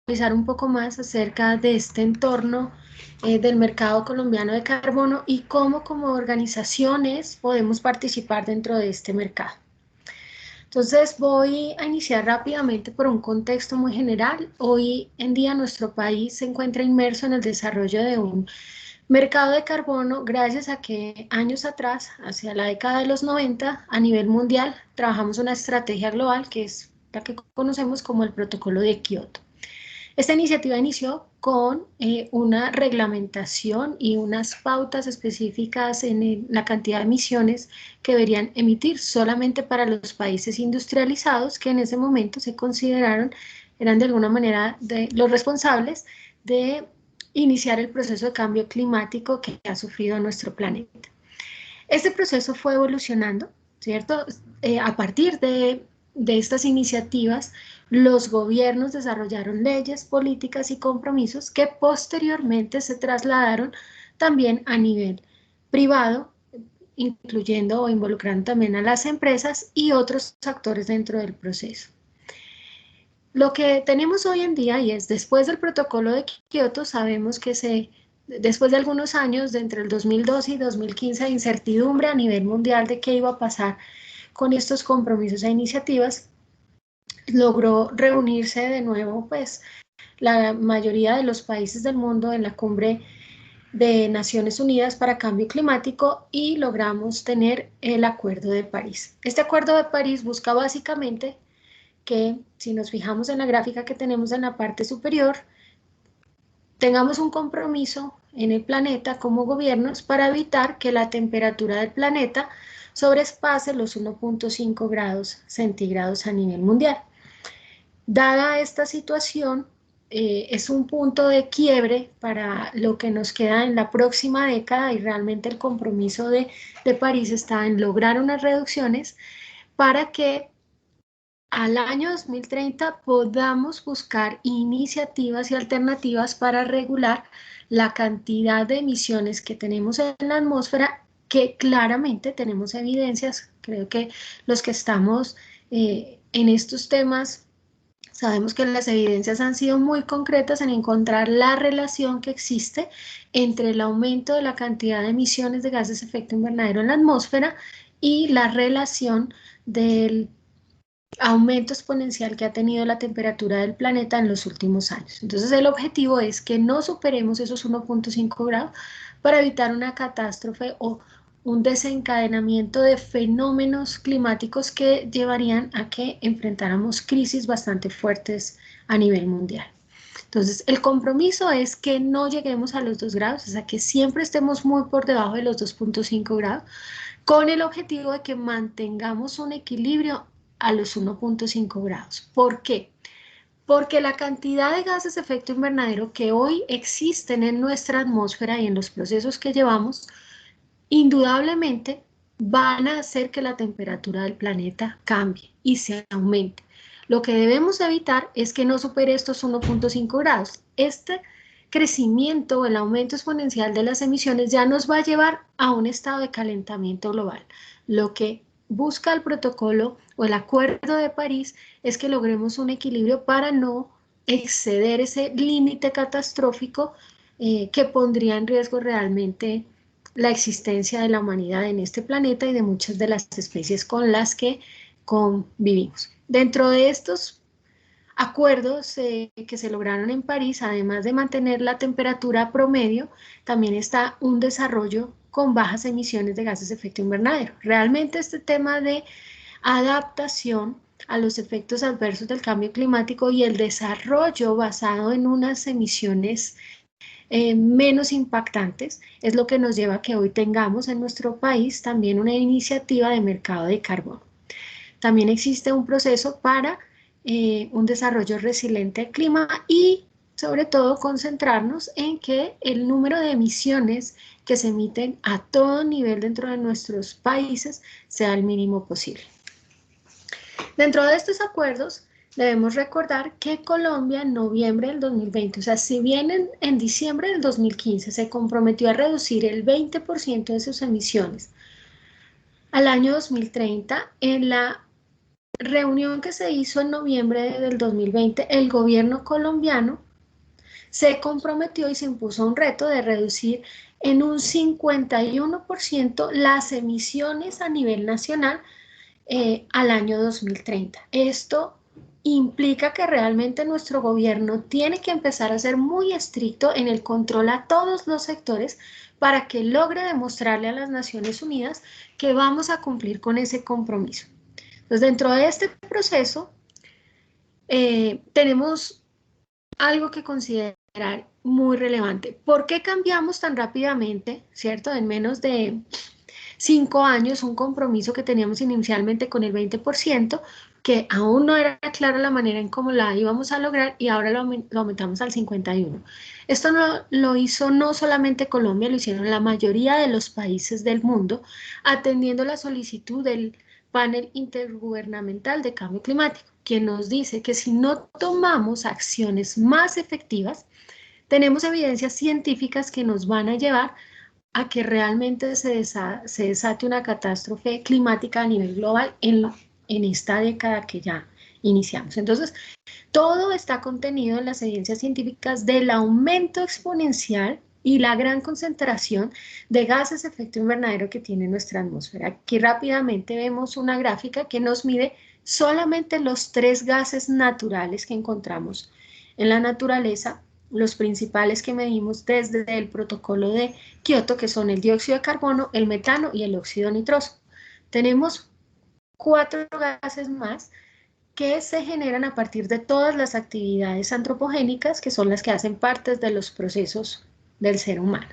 conceptualizar un poco más acerca de este entorno del mercado colombiano de carbono y cómo como organizaciones podemos participar dentro de este mercado. Entonces voy a iniciar rápidamente por un contexto muy general. Hoy en día nuestro país se encuentra inmerso en el desarrollo de un mercado de carbono gracias a que años atrás, hacia la década de los 90, a nivel mundial, trabajamos una estrategia global que es la que conocemos como el Protocolo de Kioto. Esta iniciativa inició con una reglamentación y unas pautas específicas en la cantidad de emisiones que deberían emitir solamente para los países industrializados que en ese momento se consideraron, eran de alguna manera los responsables de iniciar el proceso de cambio climático que ha sufrido nuestro planeta. Este proceso fue evolucionando, ¿cierto? A partir de estas iniciativas, los gobiernos desarrollaron leyes, políticas y compromisos que posteriormente se trasladaron también a nivel privado, incluyendo o involucrando también a las empresas y otros actores dentro del proceso. Lo que tenemos hoy en día, y es después del protocolo de Kioto, sabemos que después de algunos años, de entre el 2012 y 2015, de incertidumbre a nivel mundial de qué iba a pasar con estos compromisos e iniciativas, logró reunirse de nuevo, pues, la mayoría de los países del mundo en la cumbre de Naciones Unidas para Cambio Climático y logramos tener el Acuerdo de París. Este Acuerdo de París busca básicamente que, si nos fijamos en la gráfica que tenemos en la parte superior, tengamos un compromiso en el planeta como gobiernos para evitar que la temperatura del planeta sobrepase los 1.5 grados centígrados a nivel mundial. Dada esta situación, es un punto de quiebre para lo que nos queda en la próxima década y realmente el compromiso de París está en lograr unas reducciones para que al año 2030 podamos buscar iniciativas y alternativas para regular la cantidad de emisiones que tenemos en la atmósfera, que claramente tenemos evidencias. Creo que los que estamos en estos temas sabemos que las evidencias han sido muy concretas en encontrar la relación que existe entre el aumento de la cantidad de emisiones de gases de efecto invernadero en la atmósfera y la relación del aumento exponencial que ha tenido la temperatura del planeta en los últimos años. Entonces el objetivo es que no superemos esos 1.5 grados para evitar una catástrofe o un desencadenamiento de fenómenos climáticos que llevarían a que enfrentáramos crisis bastante fuertes a nivel mundial. Entonces, el compromiso es que no lleguemos a los 2 grados, o sea, que siempre estemos muy por debajo de los 2.5 grados, con el objetivo de que mantengamos un equilibrio a los 1.5 grados. ¿Por qué? Porque la cantidad de gases de efecto invernadero que hoy existen en nuestra atmósfera y en los procesos que llevamos, indudablemente van a hacer que la temperatura del planeta cambie y se aumente. Lo que debemos evitar es que no supere estos 1.5 grados. Este crecimiento, el aumento exponencial de las emisiones ya nos va a llevar a un estado de calentamiento global. Lo que busca el protocolo o el Acuerdo de París es que logremos un equilibrio para no exceder ese límite catastrófico que pondría en riesgo realmente la existencia de la humanidad en este planeta y de muchas de las especies con las que convivimos. Dentro de estos acuerdos que se lograron en París, además de mantener la temperatura promedio, también está un desarrollo con bajas emisiones de gases de efecto invernadero. Realmente este tema de adaptación a los efectos adversos del cambio climático y el desarrollo basado en unas emisiones menos impactantes es lo que nos lleva a que hoy tengamos en nuestro país también una iniciativa de mercado de carbono. También existe un proceso para un desarrollo resiliente al clima y sobre todo concentrarnos en que el número de emisiones que se emiten a todo nivel dentro de nuestros países sea el mínimo posible. Dentro de estos acuerdos debemos recordar que Colombia en noviembre del 2020, o sea, si bien en diciembre del 2015 se comprometió a reducir el 20% de sus emisiones al año 2030, en la reunión que se hizo en noviembre del 2020, el gobierno colombiano se comprometió y se impuso un reto de reducir en un 51% las emisiones a nivel nacional al año 2030. Esto implica que realmente nuestro gobierno tiene que empezar a ser muy estricto en el control a todos los sectores para que logre demostrarle a las Naciones Unidas que vamos a cumplir con ese compromiso. Entonces, dentro de este proceso, tenemos algo que considerar muy relevante. ¿Por qué cambiamos tan rápidamente, cierto? En menos de 5 años, un compromiso que teníamos inicialmente con el 20%, que aún no era clara la manera en cómo la íbamos a lograr y ahora lo aumentamos al 51%. Esto lo hizo no solamente Colombia, lo hicieron la mayoría de los países del mundo, atendiendo la solicitud del panel intergubernamental de cambio climático, quien nos dice que si no tomamos acciones más efectivas, tenemos evidencias científicas que nos van a llevar a que realmente se desate una catástrofe climática a nivel global en esta década que ya iniciamos. Entonces, todo está contenido en las evidencias científicas del aumento exponencial y la gran concentración de gases de efecto invernadero que tiene nuestra atmósfera. Aquí rápidamente vemos una gráfica que nos mide solamente los 3 gases naturales que encontramos en la naturaleza, los principales que medimos desde el protocolo de Kioto, que son el dióxido de carbono, el metano y el óxido nitroso. Tenemos 4 gases más que se generan a partir de todas las actividades antropogénicas, que son las que hacen parte de los procesos del ser humano.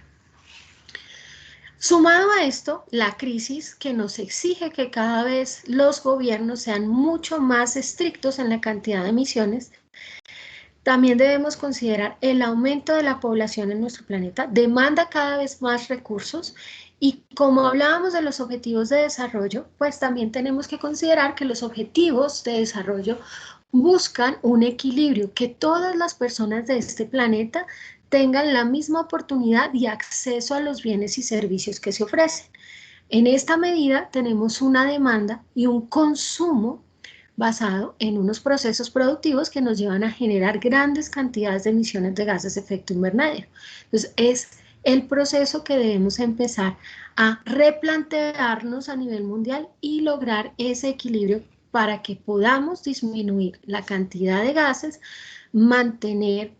Sumado a esto, la crisis que nos exige que cada vez los gobiernos sean mucho más estrictos en la cantidad de emisiones, también debemos considerar el aumento de la población en nuestro planeta, demanda cada vez más recursos y como hablábamos de los objetivos de desarrollo, pues también tenemos que considerar que los objetivos de desarrollo buscan un equilibrio, que todas las personas de este planeta tengan la misma oportunidad y acceso a los bienes y servicios que se ofrecen. En esta medida tenemos una demanda y un consumo basado en unos procesos productivos que nos llevan a generar grandes cantidades de emisiones de gases de efecto invernadero. Entonces, es el proceso que debemos empezar a replantearnos a nivel mundial y lograr ese equilibrio para que podamos disminuir la cantidad de gases, mantener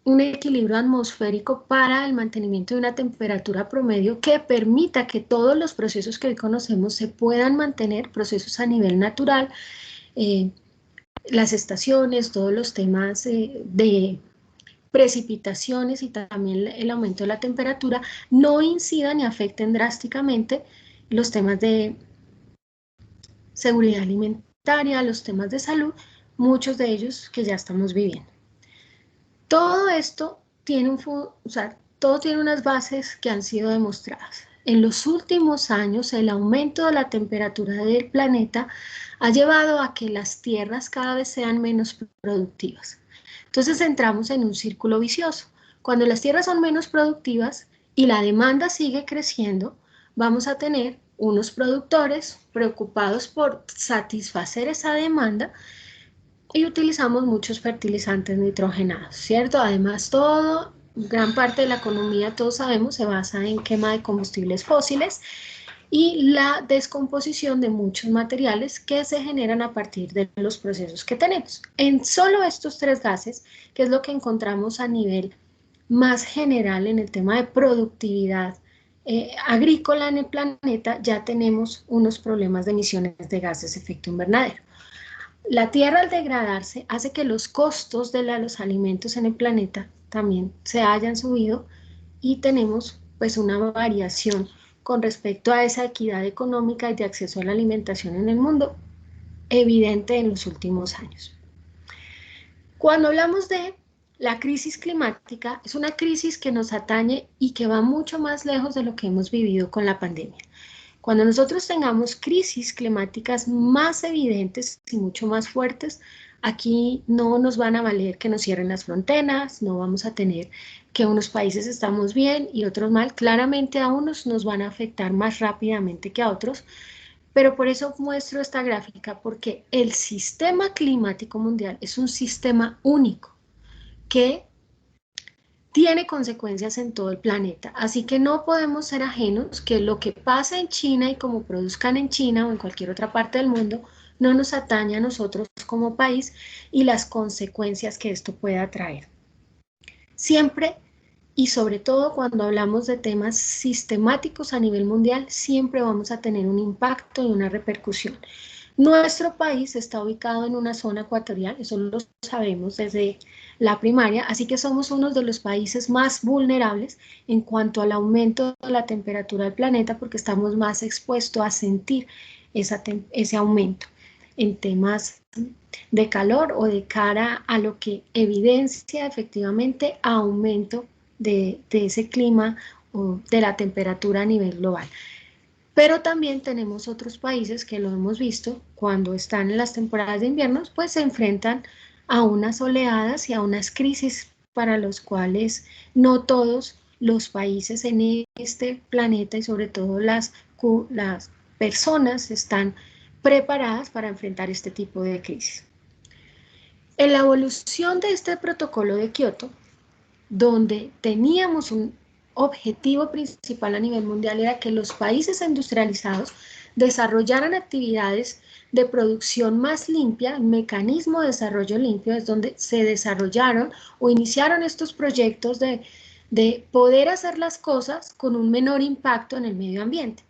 un equilibrio atmosférico para el mantenimiento de una temperatura promedio que permita que todos los procesos que hoy conocemos se puedan mantener, procesos a nivel natural, las estaciones, todos los temas de precipitaciones y también el aumento de la temperatura no incidan y afecten drásticamente los temas de seguridad alimentaria, los temas de salud, muchos de ellos que ya estamos viviendo. Todo esto tiene todo tiene unas bases que han sido demostradas. En los últimos años, el aumento de la temperatura del planeta ha llevado a que las tierras cada vez sean menos productivas. Entonces entramos en un círculo vicioso. Cuando las tierras son menos productivas y la demanda sigue creciendo, vamos a tener unos productores preocupados por satisfacer esa demanda y utilizamos muchos fertilizantes nitrogenados, ¿cierto? Además, gran parte de la economía, todos sabemos, se basa en quema de combustibles fósiles y la descomposición de muchos materiales que se generan a partir de los procesos que tenemos. En solo estos 3 gases, que es lo que encontramos a nivel más general en el tema de productividad agrícola en el planeta, ya tenemos unos problemas de emisiones de gases de efecto invernadero. La tierra al degradarse hace que los costos de los alimentos en el planeta también se hayan subido y tenemos pues una variación con respecto a esa equidad económica y de acceso a la alimentación en el mundo evidente en los últimos años. Cuando hablamos de la crisis climática, es una crisis que nos atañe y que va mucho más lejos de lo que hemos vivido con la pandemia. Cuando nosotros tengamos crisis climáticas más evidentes y mucho más fuertes, aquí no nos van a valer que nos cierren las fronteras, no vamos a tener que unos países estamos bien y otros mal. Claramente a unos nos van a afectar más rápidamente que a otros, Pero por eso muestro esta gráfica, porque el sistema climático mundial es un sistema único que tiene consecuencias en todo el planeta. Así que no podemos ser ajenos que lo que pasa en China y como produzcan en China o en cualquier otra parte del mundo no nos atañe a nosotros como país y las consecuencias que esto pueda traer. Siempre y sobre todo cuando hablamos de temas sistemáticos a nivel mundial, siempre vamos a tener un impacto y una repercusión. Nuestro país está ubicado en una zona ecuatorial, eso lo sabemos desde la primaria, así que somos uno de los países más vulnerables en cuanto al aumento de la temperatura del planeta, porque estamos más expuestos a sentir ese aumento en temas de calor o de cara a lo que evidencia efectivamente aumento de ese clima o de la temperatura a nivel global. Pero también tenemos otros países que lo hemos visto, cuando están en las temporadas de invierno, pues se enfrentan a unas oleadas y a unas crisis para los cuales no todos los países en este planeta y sobre todo las personas están preparadas para enfrentar este tipo de crisis. En la evolución de este protocolo de Kioto, donde teníamos un objetivo principal a nivel mundial, era que los países industrializados desarrollaran actividades de producción más limpia, el mecanismo de desarrollo limpio es donde se desarrollaron o iniciaron estos proyectos de poder hacer las cosas con un menor impacto en el medio ambiente.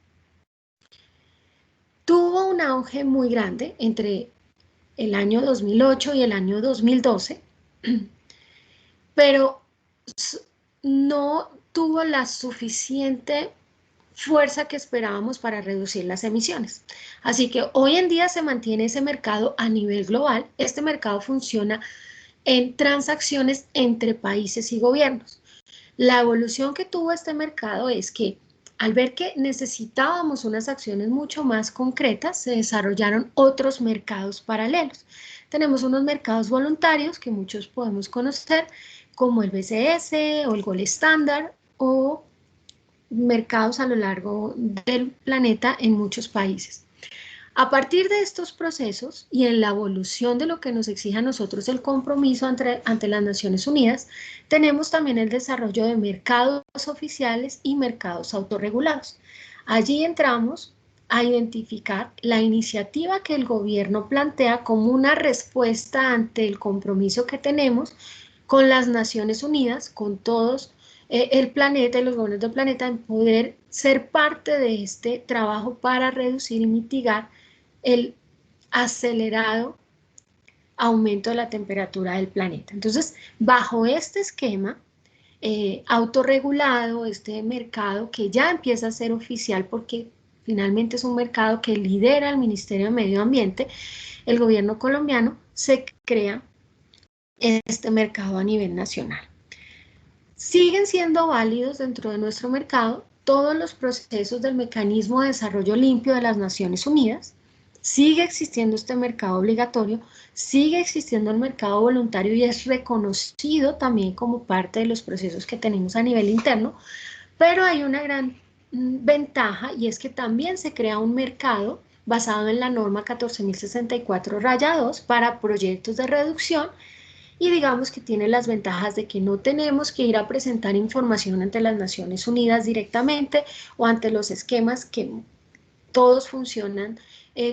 Tuvo un auge muy grande entre el año 2008 y el año 2012, pero no tuvo la suficiente fuerza que esperábamos para reducir las emisiones. Así que hoy en día se mantiene ese mercado a nivel global. Este mercado funciona en transacciones entre países y gobiernos. La evolución que tuvo este mercado es que al ver que necesitábamos unas acciones mucho más concretas, se desarrollaron otros mercados paralelos. Tenemos unos mercados voluntarios que muchos podemos conocer, como el BCS o el Gold Standard, o mercados a lo largo del planeta en muchos países. A partir de estos procesos y en la evolución de lo que nos exige a nosotros el compromiso ante las Naciones Unidas, tenemos también el desarrollo de mercados oficiales y mercados autorregulados. Allí entramos a identificar la iniciativa que el gobierno plantea como una respuesta ante el compromiso que tenemos con las Naciones Unidas, con todos el planeta y los gobiernos del planeta, en poder ser parte de este trabajo para reducir y mitigar el acelerado aumento de la temperatura del planeta. Entonces, bajo este esquema autorregulado, este mercado que ya empieza a ser oficial porque finalmente es un mercado que lidera el Ministerio de Medio Ambiente, el gobierno colombiano se crea este mercado a nivel nacional. Siguen siendo válidos dentro de nuestro mercado todos los procesos del mecanismo de desarrollo limpio de las Naciones Unidas. Sigue existiendo este mercado obligatorio, sigue existiendo el mercado voluntario y es reconocido también como parte de los procesos que tenemos a nivel interno, pero hay una gran ventaja y es que también se crea un mercado basado en la norma 14.064-2 para proyectos de reducción y digamos que tiene las ventajas de que no tenemos que ir a presentar información ante las Naciones Unidas directamente o ante los esquemas que todos funcionan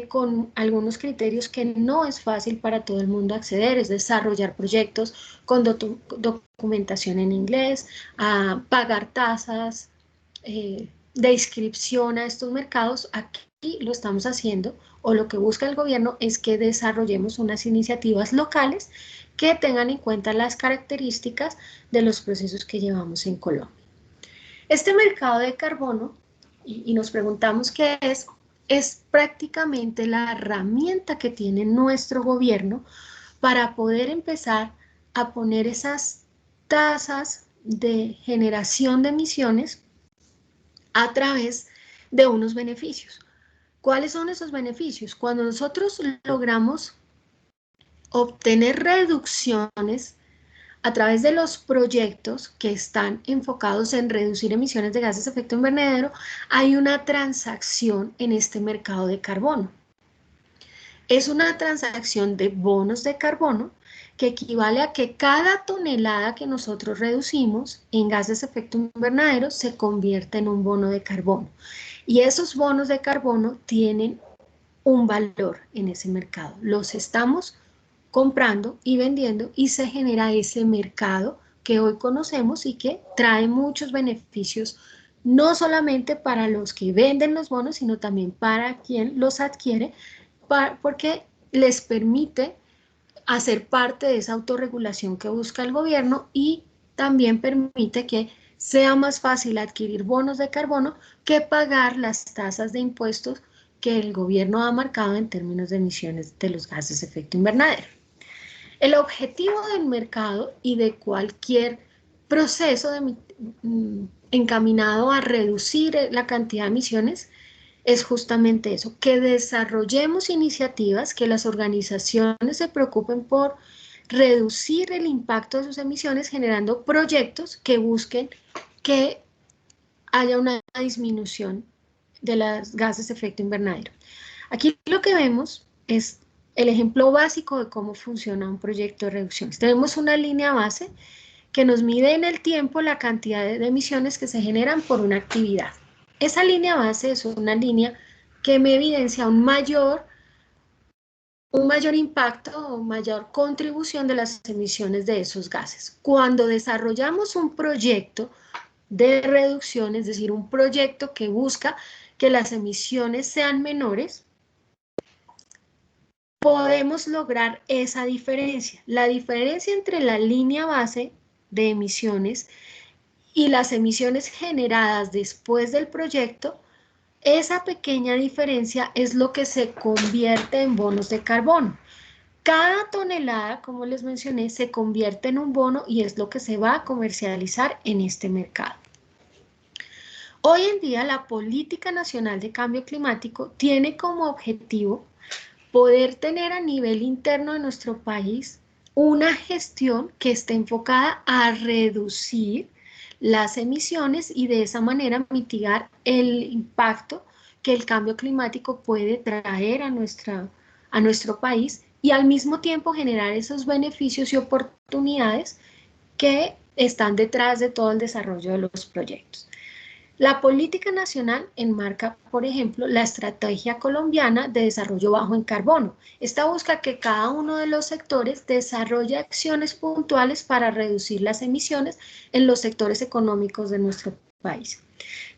con algunos criterios que no es fácil para todo el mundo acceder, es desarrollar proyectos con documentación en inglés, a pagar tasas de inscripción a estos mercados. Aquí lo estamos haciendo, o lo que busca el gobierno es que desarrollemos unas iniciativas locales que tengan en cuenta las características de los procesos que llevamos en Colombia. Este mercado de carbono, y nos preguntamos qué es prácticamente la herramienta que tiene nuestro gobierno para poder empezar a poner esas tasas de generación de emisiones a través de unos beneficios. ¿Cuáles son esos beneficios? Cuando nosotros logramos obtener reducciones A través de los proyectos que están enfocados en reducir emisiones de gases de efecto invernadero, hay una transacción en este mercado de carbono. Es una transacción de bonos de carbono que equivale a que cada tonelada que nosotros reducimos en gases de efecto invernadero se convierte en un bono de carbono. Y esos bonos de carbono tienen un valor en ese mercado. Los estamos comprando y vendiendo y se genera ese mercado que hoy conocemos y que trae muchos beneficios, no solamente para los que venden los bonos, sino también para quien los adquiere, porque les permite hacer parte de esa autorregulación que busca el gobierno y también permite que sea más fácil adquirir bonos de carbono que pagar las tasas de impuestos que el gobierno ha marcado en términos de emisiones de los gases de efecto invernadero. El objetivo del mercado y de cualquier proceso encaminado a reducir la cantidad de emisiones es justamente eso, que desarrollemos iniciativas, que las organizaciones se preocupen por reducir el impacto de sus emisiones generando proyectos que busquen que haya una disminución de los gases de efecto invernadero. Aquí lo que vemos es el ejemplo básico de cómo funciona un proyecto de reducciones. Tenemos una línea base que nos mide en el tiempo la cantidad de emisiones que se generan por una actividad. Esa línea base es una línea que me evidencia un mayor impacto o mayor contribución de las emisiones de esos gases. Cuando desarrollamos un proyecto de reducción, es decir, un proyecto que busca que las emisiones sean menores, podemos lograr esa diferencia. La diferencia entre la línea base de emisiones y las emisiones generadas después del proyecto, esa pequeña diferencia es lo que se convierte en bonos de carbono. Cada tonelada, como les mencioné, se convierte en un bono y es lo que se va a comercializar en este mercado. Hoy en día, la Política Nacional de Cambio Climático tiene como objetivo poder tener a nivel interno de nuestro país una gestión que esté enfocada a reducir las emisiones y de esa manera mitigar el impacto que el cambio climático puede traer a nuestro país y al mismo tiempo generar esos beneficios y oportunidades que están detrás de todo el desarrollo de los proyectos. La política nacional enmarca, por ejemplo, la estrategia colombiana de desarrollo bajo en carbono. Esta busca que cada uno de los sectores desarrolle acciones puntuales para reducir las emisiones en los sectores económicos de nuestro país.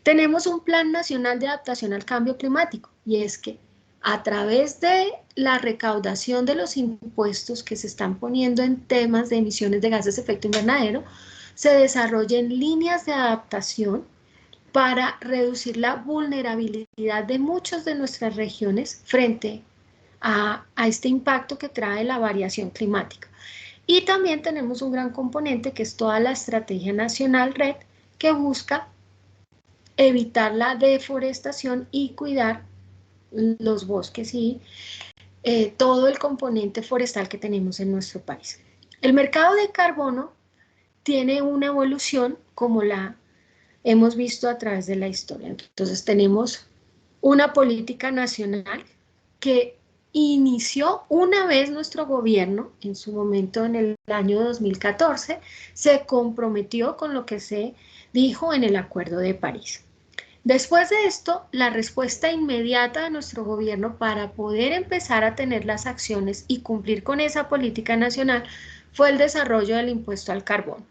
Tenemos un Plan Nacional de Adaptación al Cambio Climático y es que a través de la recaudación de los impuestos que se están poniendo en temas de emisiones de gases de efecto invernadero, se desarrollen líneas de adaptación para reducir la vulnerabilidad de muchas de nuestras regiones frente a este impacto que trae la variación climática. Y también tenemos un gran componente que es toda la Estrategia Nacional RED que busca evitar la deforestación y cuidar los bosques y todo el componente forestal que tenemos en nuestro país. El mercado de carbono tiene una evolución como la hemos visto a través de la historia. Entonces tenemos una política nacional que inició una vez nuestro gobierno, en su momento en el año 2014, se comprometió con lo que se dijo en el Acuerdo de París. Después de esto, la respuesta inmediata de nuestro gobierno para poder empezar a tener las acciones y cumplir con esa política nacional fue el desarrollo del impuesto al carbón.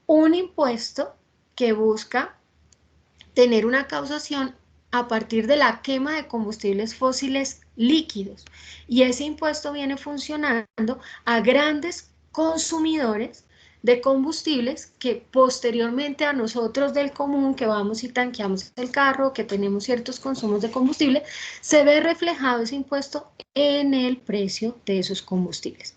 Un impuesto que busca tener una causación a partir de la quema de combustibles fósiles líquidos. Y ese impuesto viene funcionando a grandes consumidores de combustibles que posteriormente a nosotros del común que vamos y tanqueamos el carro, que tenemos ciertos consumos de combustible, se ve reflejado ese impuesto en el precio de esos combustibles.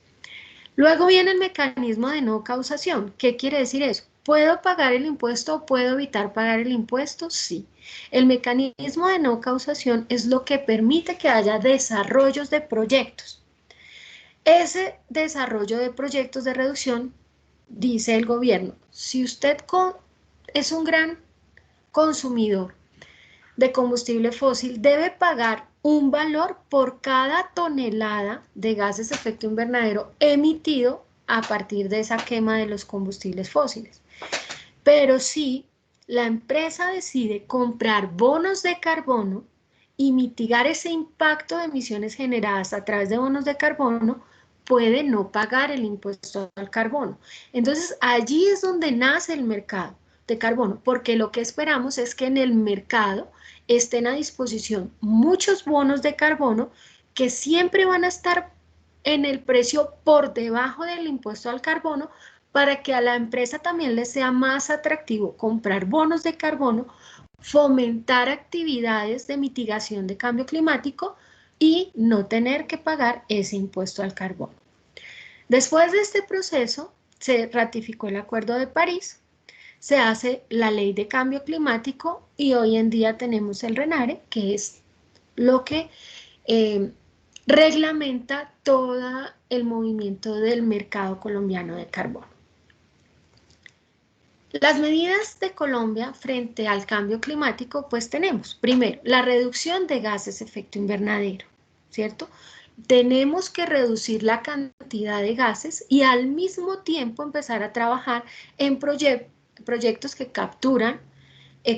Luego viene el mecanismo de no causación. ¿Qué quiere decir eso? ¿Puedo pagar el impuesto o puedo evitar pagar el impuesto? Sí. El mecanismo de no causación es lo que permite que haya desarrollos de proyectos. Ese desarrollo de proyectos de reducción dice el gobierno, si usted es un gran consumidor de combustible fósil, debe pagar un valor por cada tonelada de gases de efecto invernadero emitido a partir de esa quema de los combustibles fósiles. Pero si la empresa decide comprar bonos de carbono y mitigar ese impacto de emisiones generadas a través de bonos de carbono, puede no pagar el impuesto al carbono. Entonces, allí es donde nace el mercado de carbono, porque lo que esperamos es que en el mercado estén a disposición muchos bonos de carbono que siempre van a estar en el precio por debajo del impuesto al carbono, para que a la empresa también le sea más atractivo comprar bonos de carbono, fomentar actividades de mitigación de cambio climático y no tener que pagar ese impuesto al carbono. Después de este proceso, se ratificó el Acuerdo de París, se hace la Ley de Cambio Climático y hoy en día tenemos el RENARE, que es lo que reglamenta todo el movimiento del mercado colombiano de carbono. Las medidas de Colombia frente al cambio climático, pues tenemos, primero, la reducción de gases de efecto invernadero, ¿cierto? Tenemos que reducir la cantidad de gases y al mismo tiempo empezar a trabajar en proyectos que capturan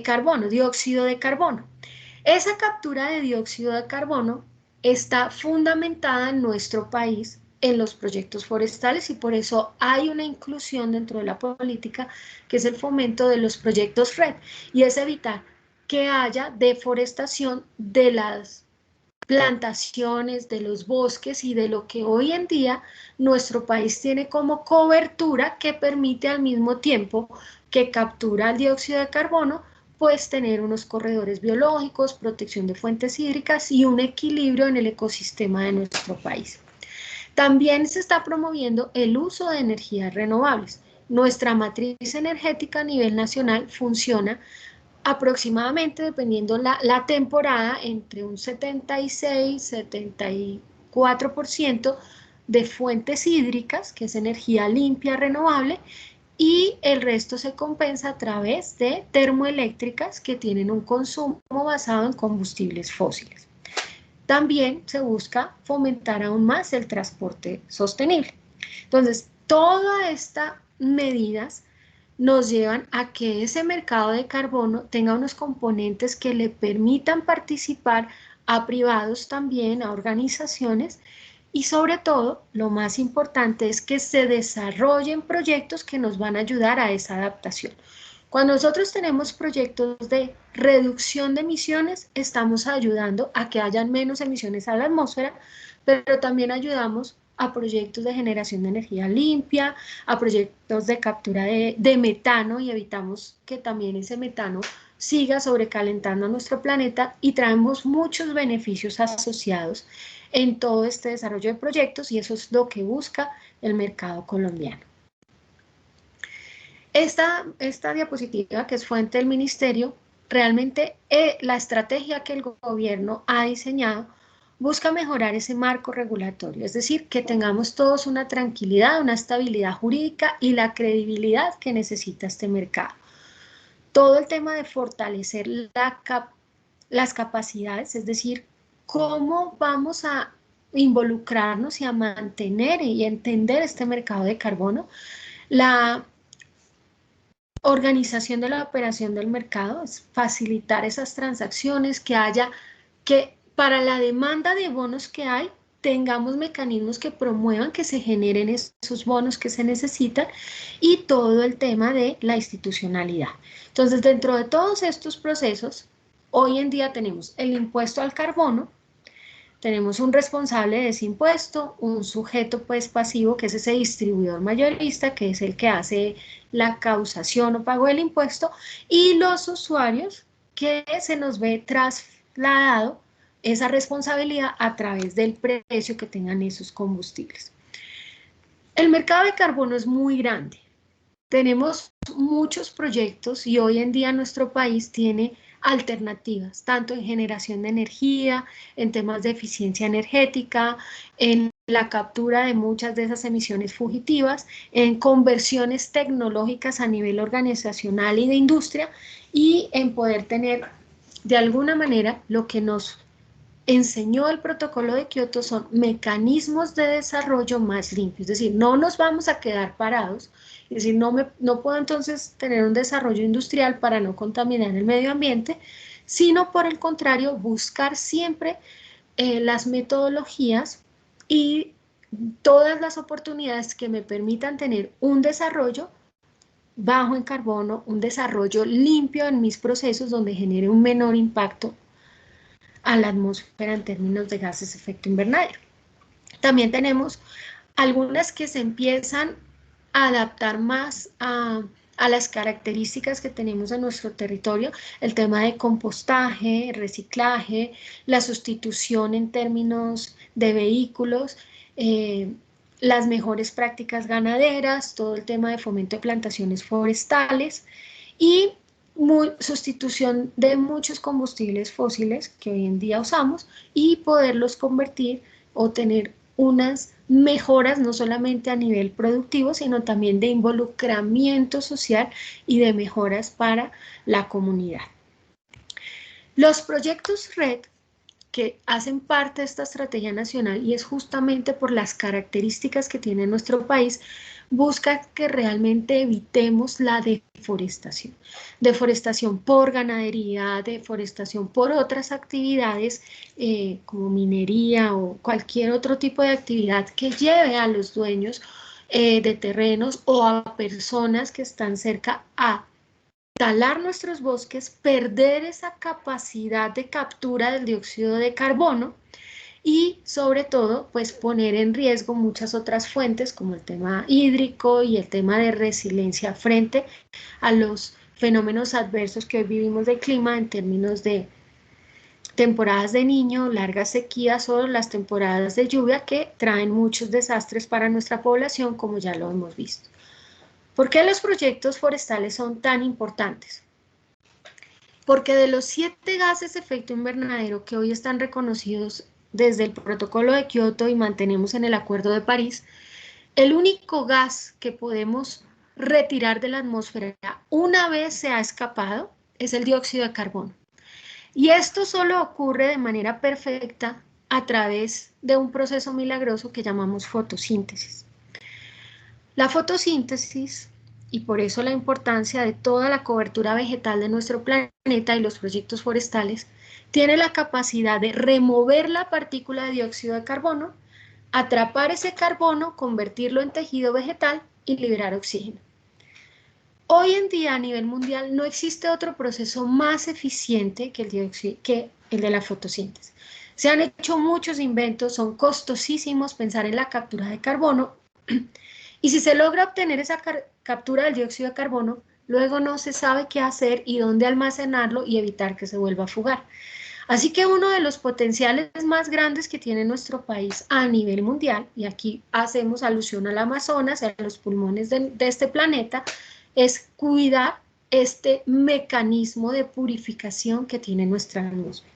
carbono, dióxido de carbono. Esa captura de dióxido de carbono está fundamentada en nuestro país en los proyectos forestales y por eso hay una inclusión dentro de la política que es el fomento de los proyectos RED y es evitar que haya deforestación de las plantaciones, de los bosques y de lo que hoy en día nuestro país tiene como cobertura que permite al mismo tiempo que captura el dióxido de carbono, pues tener unos corredores biológicos, protección de fuentes hídricas y un equilibrio en el ecosistema de nuestro país. También se está promoviendo el uso de energías renovables. Nuestra matriz energética a nivel nacional funciona aproximadamente, dependiendo la temporada, entre un 76-74% de fuentes hídricas, que es energía limpia, renovable, y el resto se compensa a través de termoeléctricas que tienen un consumo basado en combustibles fósiles. También se busca fomentar aún más el transporte sostenible. Entonces, todas estas medidas nos llevan a que ese mercado de carbono tenga unos componentes que le permitan participar a privados también, a organizaciones, y sobre todo, lo más importante es que se desarrollen proyectos que nos van a ayudar a esa adaptación. Cuando nosotros tenemos proyectos de reducción de emisiones, estamos ayudando a que hayan menos emisiones a la atmósfera, pero también ayudamos a proyectos de generación de energía limpia, a proyectos de captura de metano y evitamos que también ese metano siga sobrecalentando nuestro planeta y traemos muchos beneficios asociados en todo este desarrollo de proyectos y eso es lo que busca el mercado colombiano. Esta diapositiva, que es fuente del ministerio, realmente la estrategia que el gobierno ha diseñado busca mejorar ese marco regulatorio, es decir, que tengamos todos una tranquilidad, una estabilidad jurídica y la credibilidad que necesita este mercado. Todo el tema de fortalecer las capacidades, es decir, cómo vamos a involucrarnos y a mantener y entender este mercado de carbono, la organización de la operación del mercado, es facilitar esas transacciones, que para la demanda de bonos que hay, tengamos mecanismos que promuevan que se generen esos bonos que se necesitan y todo el tema de la institucionalidad. Entonces, dentro de todos estos procesos, hoy en día tenemos el impuesto al carbono, tenemos un responsable de ese impuesto, un sujeto pues pasivo que es ese distribuidor mayorista que es el que hace la causación o pago del impuesto y los usuarios que se nos ve trasladado esa responsabilidad a través del precio que tengan esos combustibles. El mercado de carbono es muy grande. Tenemos muchos proyectos y hoy en día nuestro país tiene alternativas, tanto en generación de energía, en temas de eficiencia energética, en la captura de muchas de esas emisiones fugitivas, en conversiones tecnológicas a nivel organizacional y de industria, y en poder tener de alguna manera lo que nos enseñó el protocolo de Kioto son mecanismos de desarrollo más limpios, es decir, no nos vamos a quedar parados, es decir, no puedo entonces tener un desarrollo industrial para no contaminar el medio ambiente, sino por el contrario, buscar siempre las metodologías y todas las oportunidades que me permitan tener un desarrollo bajo en carbono, un desarrollo limpio en mis procesos donde genere un menor impacto a la atmósfera en términos de gases de efecto invernadero. También tenemos algunas que se empiezan a adaptar más a las características que tenemos en nuestro territorio, el tema de compostaje, reciclaje, la sustitución en términos de vehículos, las mejores prácticas ganaderas, todo el tema de fomento de plantaciones forestales y sustitución de muchos combustibles fósiles que hoy en día usamos y poderlos convertir o tener unas mejoras no solamente a nivel productivo, sino también de involucramiento social y de mejoras para la comunidad. Los proyectos RED que hacen parte de esta estrategia nacional, y es justamente por las características que tiene nuestro país, busca que realmente evitemos la deforestación. Deforestación por ganadería, deforestación por otras actividades como minería o cualquier otro tipo de actividad que lleve a los dueños de terrenos o a personas que están cerca a talar nuestros bosques, perder esa capacidad de captura del dióxido de carbono y sobre todo pues poner en riesgo muchas otras fuentes como el tema hídrico y el tema de resiliencia frente a los fenómenos adversos que hoy vivimos del clima en términos de temporadas de Niño, largas sequías o las temporadas de lluvia que traen muchos desastres para nuestra población como ya lo hemos visto. ¿Por qué los proyectos forestales son tan importantes? Porque de los 7 gases de efecto invernadero que hoy están reconocidos desde el protocolo de Kioto y mantenemos en el Acuerdo de París, el único gas que podemos retirar de la atmósfera una vez se ha escapado es el dióxido de carbono. Y esto solo ocurre de manera perfecta a través de un proceso milagroso que llamamos fotosíntesis. La fotosíntesis, y por eso la importancia de toda la cobertura vegetal de nuestro planeta y los proyectos forestales, tiene la capacidad de remover la partícula de dióxido de carbono, atrapar ese carbono, convertirlo en tejido vegetal y liberar oxígeno. Hoy en día a nivel mundial no existe otro proceso más eficiente que el de la fotosíntesis. Se han hecho muchos inventos, son costosísimos pensar en la captura de carbono. Y si se logra obtener esa captura del dióxido de carbono, luego no se sabe qué hacer y dónde almacenarlo y evitar que se vuelva a fugar. Así que uno de los potenciales más grandes que tiene nuestro país a nivel mundial, y aquí hacemos alusión al Amazonas, a los pulmones de este planeta, es cuidar este mecanismo de purificación que tiene nuestra atmósfera.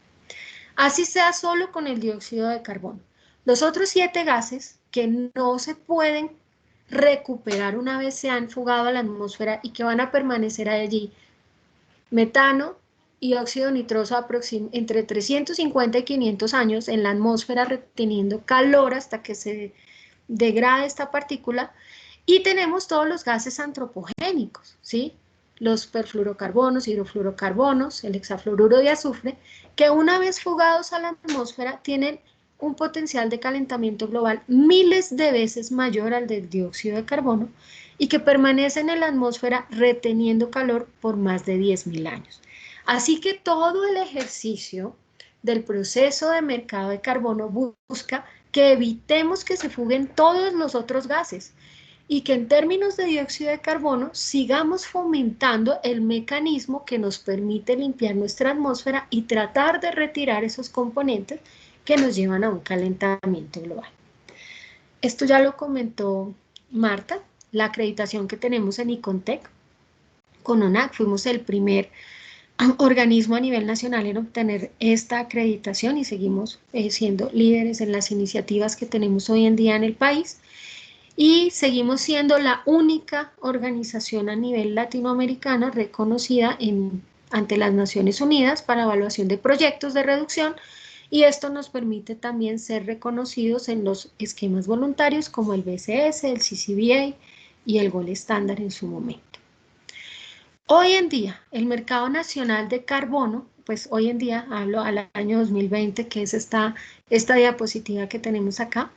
Así sea solo con el dióxido de carbono. Los otros 7 gases que no se pueden recuperar una vez se han fugado a la atmósfera y que van a permanecer allí, metano y óxido nitroso entre 350 y 500 años en la atmósfera reteniendo calor hasta que se degrade esta partícula, y tenemos todos los gases antropogénicos, ¿sí? Los perfluorocarbonos, hidrofluorocarbonos, el hexafluoruro de azufre, que una vez fugados a la atmósfera tienen un potencial de calentamiento global miles de veces mayor al del dióxido de carbono y que permanecen en la atmósfera reteniendo calor por más de 10.000 años. Así que todo el ejercicio del proceso de mercado de carbono busca que evitemos que se fuguen todos los otros gases y que en términos de dióxido de carbono sigamos fomentando el mecanismo que nos permite limpiar nuestra atmósfera y tratar de retirar esos componentes que nos llevan a un calentamiento global. Esto ya lo comentó Marta, la acreditación que tenemos en Icontec. Con ONAC fuimos el primer organismo a nivel nacional en obtener esta acreditación y seguimos siendo líderes en las iniciativas que tenemos hoy en día en el país y seguimos siendo la única organización a nivel latinoamericana reconocida ante las Naciones Unidas para evaluación de proyectos de reducción y esto nos permite también ser reconocidos en los esquemas voluntarios como el BCS, el CCBA y el Gold Standard en su momento. Hoy en día, el mercado nacional de carbono, pues hoy en día hablo al año 2020, que es esta diapositiva que tenemos acá,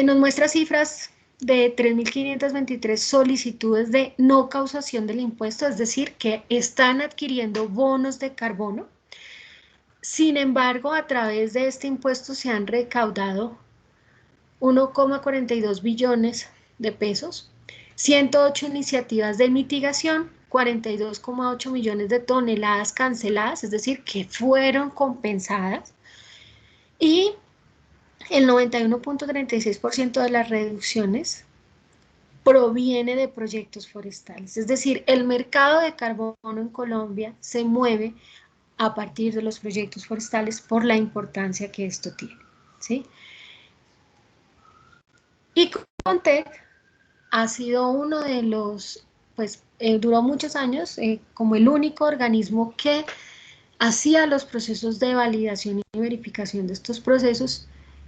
nos muestra cifras de 3.523 solicitudes de no causación del impuesto, es decir, que están adquiriendo bonos de carbono. Sin embargo, a través de este impuesto se han recaudado 1,42 billones de pesos, 108 iniciativas de mitigación, 42,8 millones de toneladas canceladas, es decir, que fueron compensadas, y el 91,36% de las reducciones proviene de proyectos forestales, es decir, el mercado de carbono en Colombia se mueve a partir de los proyectos forestales por la importancia que esto tiene, ¿sí? Y Contec ha sido uno de los, pues duró muchos años como el único organismo que hacía los procesos de validación y verificación de estos procesos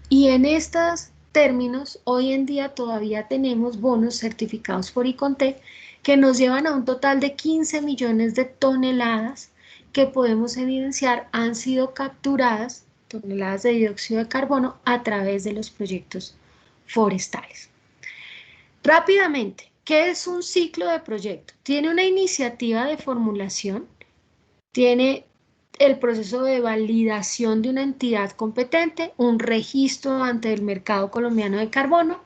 y en estos términos hoy en día todavía tenemos bonos certificados por Icontec que nos llevan a un total de 15 millones de toneladas que podemos evidenciar han sido capturadas, toneladas de dióxido de carbono a través de los proyectos forestales. Rápidamente, ¿qué es un ciclo de proyecto? Tiene una iniciativa de formulación, tiene el proceso de validación de una entidad competente, un registro ante el mercado colombiano de carbono,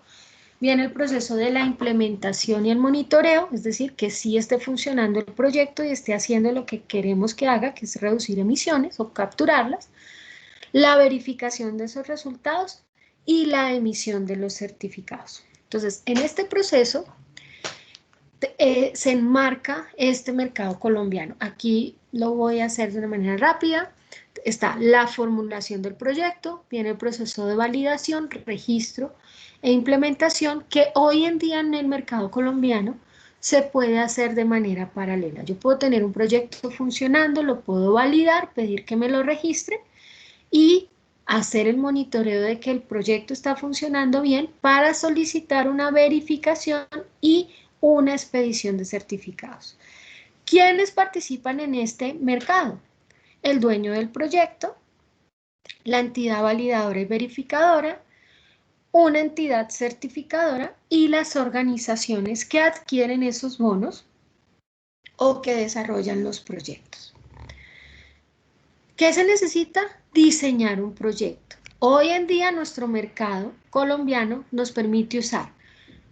viene el proceso de la implementación y el monitoreo, es decir, que sí esté funcionando el proyecto y esté haciendo lo que queremos que haga, que es reducir emisiones o capturarlas, la verificación de esos resultados y la emisión de los certificados. Entonces, en este proceso se enmarca este mercado colombiano. Aquí lo voy a hacer de una manera rápida. Está la formulación del proyecto, viene el proceso de validación, registro e implementación que hoy en día en el mercado colombiano se puede hacer de manera paralela. Yo puedo tener un proyecto funcionando, lo puedo validar, pedir que me lo registre y hacer el monitoreo de que el proyecto está funcionando bien para solicitar una verificación y una expedición de certificados. ¿Quiénes participan en este mercado? El dueño del proyecto, la entidad validadora y verificadora, una entidad certificadora y las organizaciones que adquieren esos bonos o que desarrollan los proyectos. ¿Qué se necesita? Diseñar un proyecto. Hoy en día nuestro mercado colombiano nos permite usar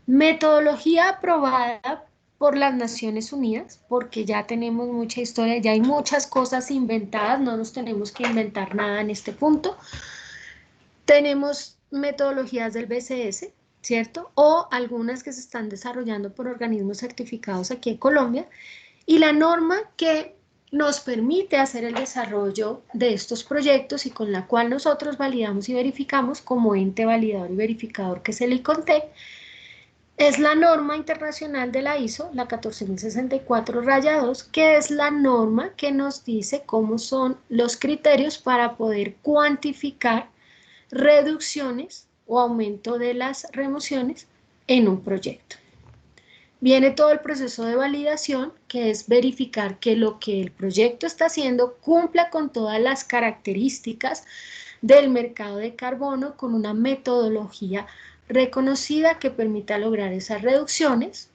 metodología aprobada por las Naciones Unidas, porque ya tenemos mucha historia, ya hay muchas cosas inventadas, no nos tenemos que inventar nada en este punto. Tenemos metodologías del BCS, ¿cierto? O algunas que se están desarrollando por organismos certificados aquí en Colombia, y la norma que nos permite hacer el desarrollo de estos proyectos y con la cual nosotros validamos y verificamos como ente validador y verificador que es el ICONTEC, es la norma internacional de la ISO, la 14064-2, que es la norma que nos dice cómo son los criterios para poder cuantificar reducciones o aumento de las remociones en un proyecto. Viene todo el proceso de validación, que es verificar que lo que el proyecto está haciendo cumpla con todas las características del mercado de carbono con una metodología reconocida que permita lograr esas reducciones.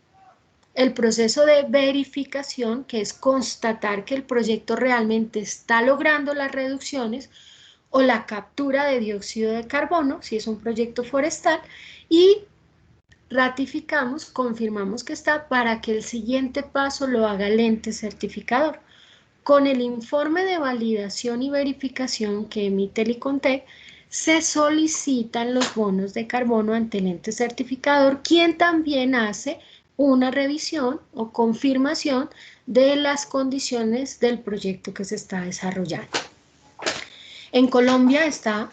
El proceso de verificación, que es constatar que el proyecto realmente está logrando las reducciones o la captura de dióxido de carbono, si es un proyecto forestal, y ratificamos, confirmamos que está para que el siguiente paso lo haga el ente certificador. Con el informe de validación y verificación que emite el ICONTEC, se solicitan los bonos de carbono ante el ente certificador, quien también hace una revisión o confirmación de las condiciones del proyecto que se está desarrollando. En Colombia está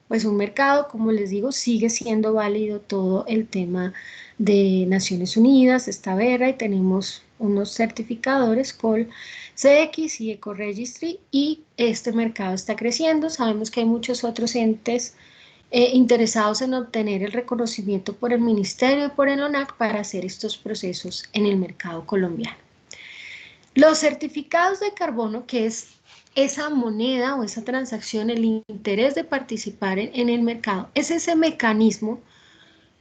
pues un mercado, como les digo, sigue siendo válido todo el tema de Naciones Unidas, está Verra, y tenemos unos certificadores Col CX y Ecoregistry, y este mercado está creciendo. Sabemos que hay muchos otros entes interesados en obtener el reconocimiento por el Ministerio y por el ONAC para hacer estos procesos en el mercado colombiano. Los certificados de carbono, que es esa moneda o esa transacción, el interés de participar en el mercado, es ese mecanismo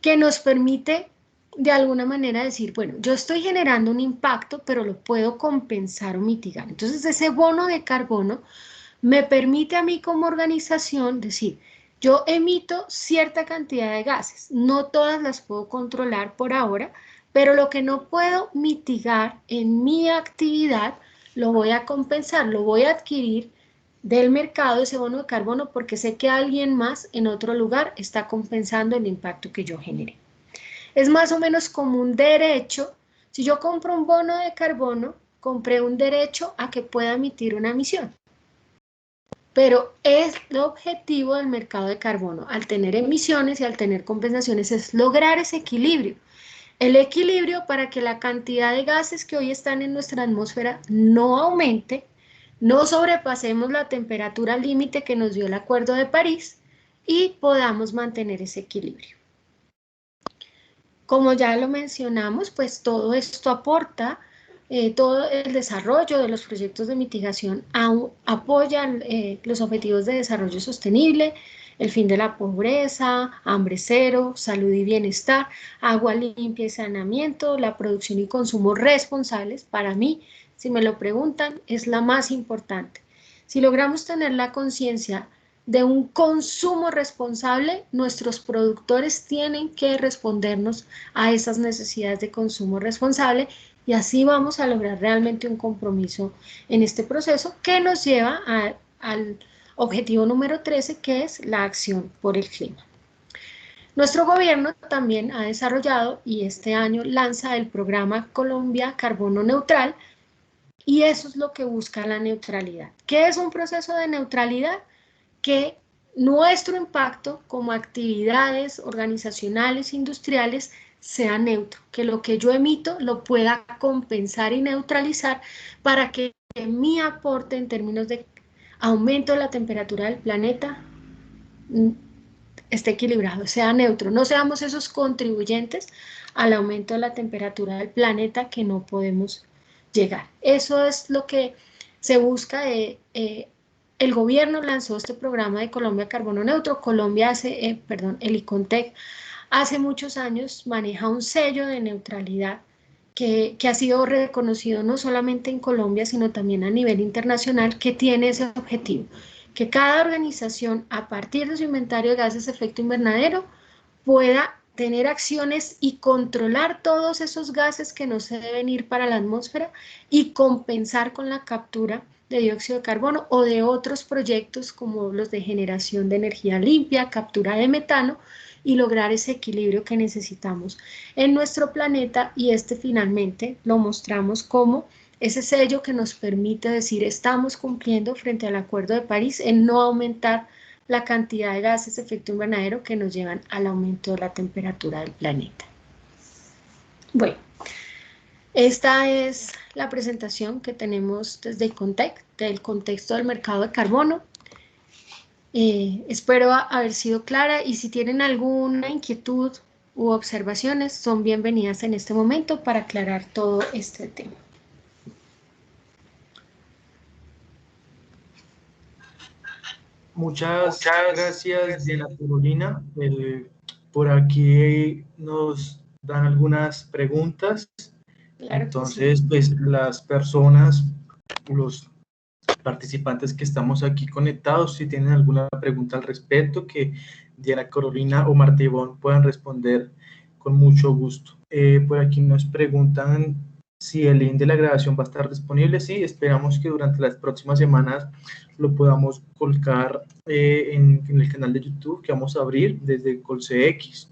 que nos permite de alguna manera decir, bueno, yo estoy generando un impacto, pero lo puedo compensar o mitigar. Entonces, ese bono de carbono me permite a mí como organización decir, yo emito cierta cantidad de gases, no todas las puedo controlar por ahora, pero lo que no puedo mitigar en mi actividad, lo voy a compensar, lo voy a adquirir del mercado, ese bono de carbono, porque sé que alguien más en otro lugar está compensando el impacto que yo generé. Es más o menos como un derecho. Si yo compro un bono de carbono, compré un derecho a que pueda emitir una emisión. Pero es el objetivo del mercado de carbono, al tener emisiones y al tener compensaciones, es lograr ese equilibrio. El equilibrio para que la cantidad de gases que hoy están en nuestra atmósfera no aumente, no sobrepasemos la temperatura límite que nos dio el Acuerdo de París y podamos mantener ese equilibrio. Como ya lo mencionamos, pues todo esto aporta, todo el desarrollo de los proyectos de mitigación apoya los objetivos de desarrollo sostenible, el fin de la pobreza, hambre cero, salud y bienestar, agua limpia y saneamiento, la producción y consumo responsables. Para mí, si me lo preguntan, es la más importante. Si logramos tener la conciencia de un consumo responsable, nuestros productores tienen que respondernos a esas necesidades de consumo responsable, y así vamos a lograr realmente un compromiso en este proceso que nos lleva al objetivo número 13, que es la acción por el clima. Nuestro gobierno también ha desarrollado y este año lanza el programa Colombia Carbono Neutral, y eso es lo que busca la neutralidad. ¿Qué es un proceso de neutralidad? Que nuestro impacto como actividades organizacionales, industriales, sea neutro, que lo que yo emito lo pueda compensar y neutralizar para que mi aporte en términos de aumento de la temperatura del planeta esté equilibrado, sea neutro, no seamos esos contribuyentes al aumento de la temperatura del planeta que no podemos llegar. Eso es lo que se busca. El gobierno lanzó este programa de Colombia Carbono Neutro. Colombia el ICONTEC hace muchos años maneja un sello de neutralidad que ha sido reconocido no solamente en Colombia, sino también a nivel internacional, que tiene ese objetivo, que cada organización, a partir de su inventario de gases de efecto invernadero, pueda tener acciones y controlar todos esos gases que no se deben ir para la atmósfera y compensar con la captura de dióxido de carbono o de otros proyectos como los de generación de energía limpia, captura de metano, y lograr ese equilibrio que necesitamos en nuestro planeta. Y finalmente lo mostramos como ese sello que nos permite decir estamos cumpliendo frente al Acuerdo de París en no aumentar la cantidad de gases de efecto invernadero que nos llevan al aumento de la temperatura del planeta. Bueno, esta es la presentación que tenemos desde ICONTEC, del contexto del mercado de carbono. Espero haber sido clara, y si tienen alguna inquietud u observaciones, son bienvenidas en este momento para aclarar todo este tema. Muchas gracias, Diana Carolina. Por aquí nos dan algunas preguntas. Claro que Entonces, sí. pues las personas, los participantes que estamos aquí conectados, si tienen alguna pregunta al respecto, que Diana Carolina o Marta Ivonne puedan responder con mucho gusto. Por aquí nos preguntan si el link de la grabación va a estar disponible. Sí, esperamos que durante las próximas semanas lo podamos colocar en el canal de YouTube que vamos a abrir desde ColCX.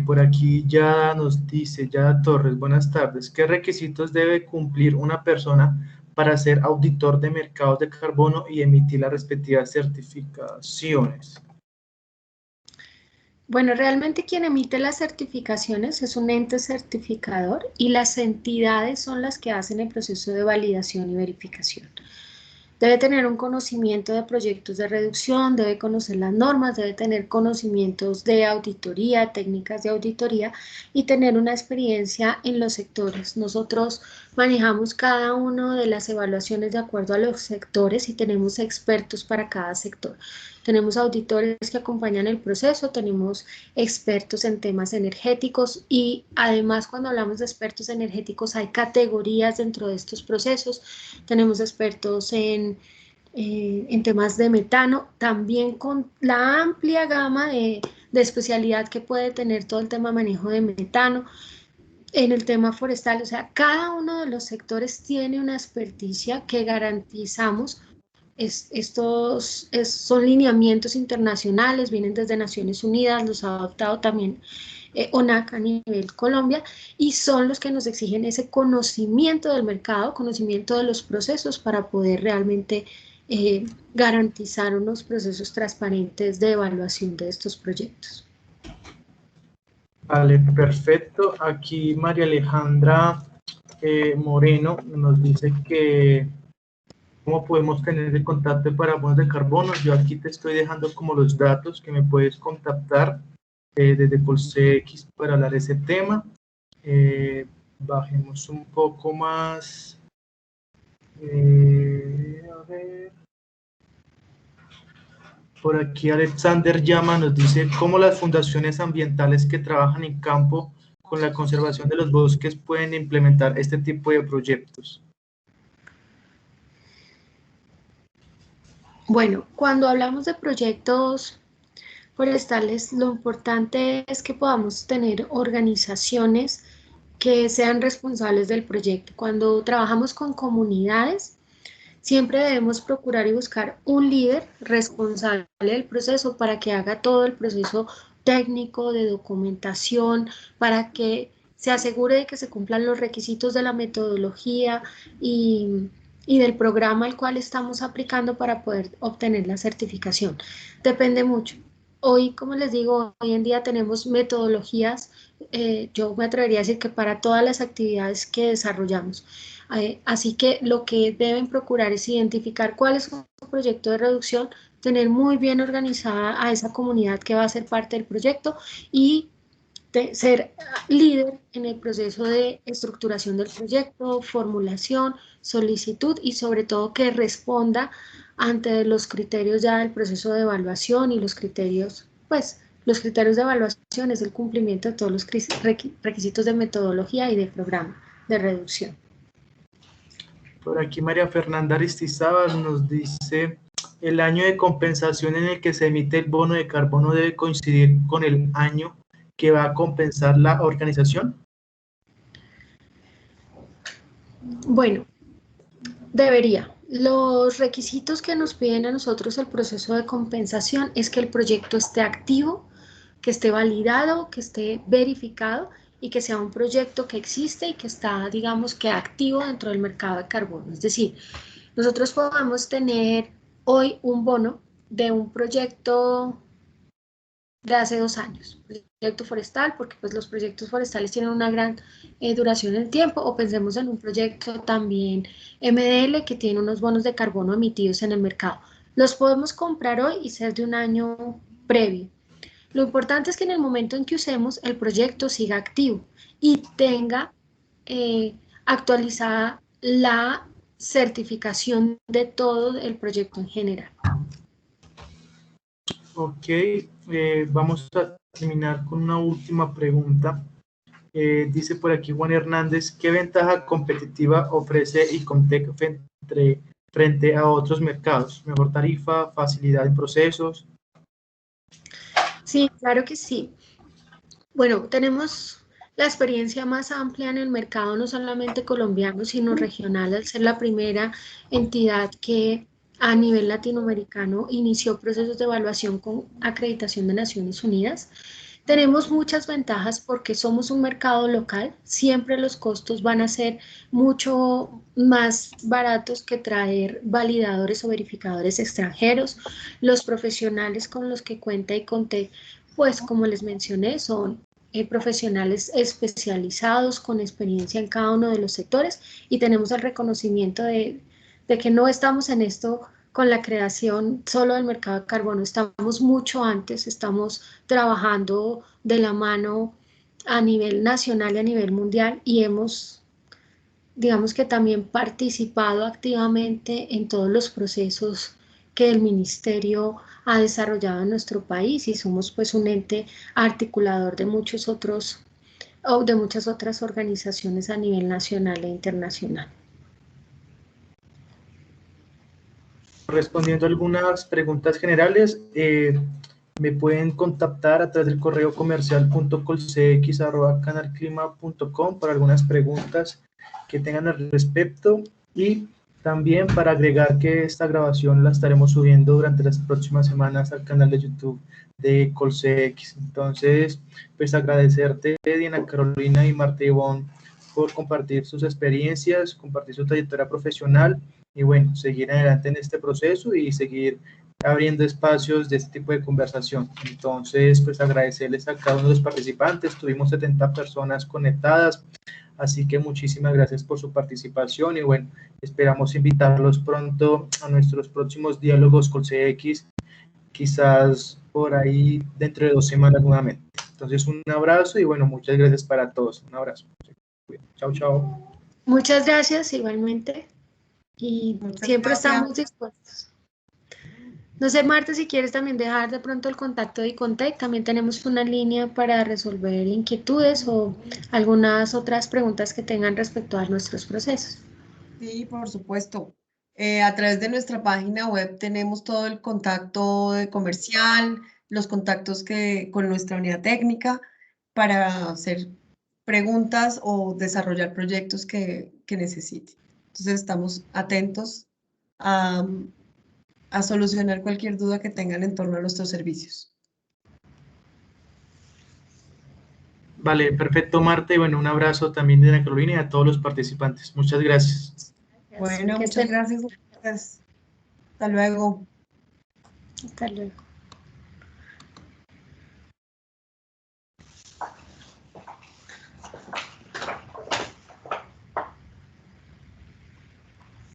Por aquí ya nos dice, ya Torres, buenas tardes. ¿Qué requisitos debe cumplir una persona para ser auditor de mercados de carbono y emitir las respectivas certificaciones? Bueno, realmente quien emite las certificaciones es un ente certificador y las entidades son las que hacen el proceso de validación y verificación. Debe tener un conocimiento de proyectos de reducción, debe conocer las normas, debe tener conocimientos de auditoría, técnicas de auditoría y tener una experiencia en los sectores. Nosotros manejamos cada una de las evaluaciones de acuerdo a los sectores y tenemos expertos para cada sector. Tenemos auditores que acompañan el proceso, tenemos expertos en temas energéticos y además cuando hablamos de expertos energéticos hay categorías dentro de estos procesos. Tenemos expertos en temas de metano, también con la amplia gama de especialidad que puede tener todo el tema de manejo de metano, en el tema forestal, o sea, cada uno de los sectores tiene una experticia que garantizamos. Son lineamientos internacionales, vienen desde Naciones Unidas, los ha adoptado también ONAC a nivel Colombia y son los que nos exigen ese conocimiento del mercado, conocimiento de los procesos para poder realmente garantizar unos procesos transparentes de evaluación de estos proyectos. Vale, perfecto. Aquí María Alejandra Moreno nos dice que cómo podemos tener el contacto para bonos de carbono. Yo aquí te estoy dejando como los datos que me puedes contactar desde ColCX para hablar de ese tema. Bajemos un poco más. A ver. Por aquí Alexander Llama nos dice cómo las fundaciones ambientales que trabajan en campo con la conservación de los bosques pueden implementar este tipo de proyectos. Bueno, cuando hablamos de proyectos forestales, lo importante es que podamos tener organizaciones que sean responsables del proyecto. Cuando trabajamos con comunidades, siempre debemos procurar y buscar un líder responsable del proceso para que haga todo el proceso técnico de documentación, para que se asegure de que se cumplan los requisitos de la metodología y del programa al cual estamos aplicando para poder obtener la certificación. Depende mucho. Hoy, como les digo, hoy en día tenemos metodologías, yo me atrevería a decir que para todas las actividades que desarrollamos. Así que lo que deben procurar es identificar cuál es su proyecto de reducción, tener muy bien organizada a esa comunidad que va a ser parte del proyecto y ser líder en el proceso de estructuración del proyecto, formulación, solicitud y sobre todo que responda ante los criterios ya del proceso de evaluación y los criterios, pues los criterios de evaluación es el cumplimiento de todos los requisitos de metodología y de programa de reducción. Por aquí María Fernanda Aristizábal nos dice, el año de compensación en el que se emite el bono de carbono debe coincidir con el año que va a compensar la organización. Bueno, debería. Los requisitos que nos piden a nosotros el proceso de compensación es que el proyecto esté activo, que esté validado, que esté verificado y que sea un proyecto que existe y que está, digamos, que activo dentro del mercado de carbono. Es decir, nosotros podemos tener hoy un bono de un proyecto de hace 2 años, proyecto forestal, porque pues los proyectos forestales tienen una gran duración en el tiempo, o pensemos en un proyecto también MDL que tiene unos bonos de carbono emitidos en el mercado. Los podemos comprar hoy y ser de un año previo. Lo importante es que en el momento en que usemos el proyecto siga activo y tenga actualizada la certificación de todo el proyecto en general. Ok, vamos a terminar con una última pregunta. Dice por aquí Juan Hernández, ¿qué ventaja competitiva ofrece Icontec frente a otros mercados? ¿Mejor tarifa, facilidad en procesos? Sí, claro que sí. Bueno, tenemos la experiencia más amplia en el mercado, no solamente colombiano, sino regional, al ser la primera entidad que a nivel latinoamericano inició procesos de evaluación con acreditación de Naciones Unidas. Tenemos muchas ventajas porque somos un mercado local, siempre los costos van a ser mucho más baratos que traer validadores o verificadores extranjeros. Los profesionales con los que cuenta y conté, pues como les mencioné, son profesionales especializados con experiencia en cada uno de los sectores y tenemos el reconocimiento de que no estamos en esto con la creación solo del mercado de carbono, estamos mucho antes, estamos trabajando de la mano a nivel nacional y a nivel mundial y hemos, digamos que también participado activamente en todos los procesos que el ministerio ha desarrollado en nuestro país y somos pues un ente articulador de muchos otros o de muchas otras organizaciones a nivel nacional e internacional. Respondiendo a algunas preguntas generales, me pueden contactar a través del correo comercial.colcx@canalclima.com para algunas preguntas que tengan al respecto y también para agregar que esta grabación la estaremos subiendo durante las próximas semanas al canal de YouTube de Colcx. Entonces, pues agradecerte, Diana Carolina y Marta Ivonne, por compartir sus experiencias, compartir su trayectoria profesional y bueno, seguir adelante en este proceso y seguir abriendo espacios de este tipo de conversación. Entonces, pues agradecerles a cada uno de los participantes. Tuvimos 70 personas conectadas, así que muchísimas gracias por su participación y bueno, esperamos invitarlos pronto a nuestros próximos diálogos con CX, quizás por ahí dentro de 2 semanas nuevamente. Entonces, un abrazo y bueno, muchas gracias para todos. Un abrazo. Chao, chao. Muchas gracias igualmente y Muchas siempre gracias. estamos dispuestos. No sé, Marta, si quieres también dejar de pronto el contacto de Icontec, también tenemos una línea para resolver inquietudes o algunas otras preguntas que tengan respecto a nuestros procesos. Sí, por supuesto. A través de nuestra página web tenemos todo el contacto de comercial, los contactos con nuestra unidad técnica para hacer preguntas o desarrollar proyectos que necesite. Entonces estamos atentos a, a solucionar cualquier duda que tengan en torno a nuestros servicios. Vale, perfecto, Marta. Y bueno, un abrazo también de Ana Carolina y a todos los participantes. Muchas gracias. Bueno, Que muchas estén- gracias a ustedes. Hasta luego. Hasta luego.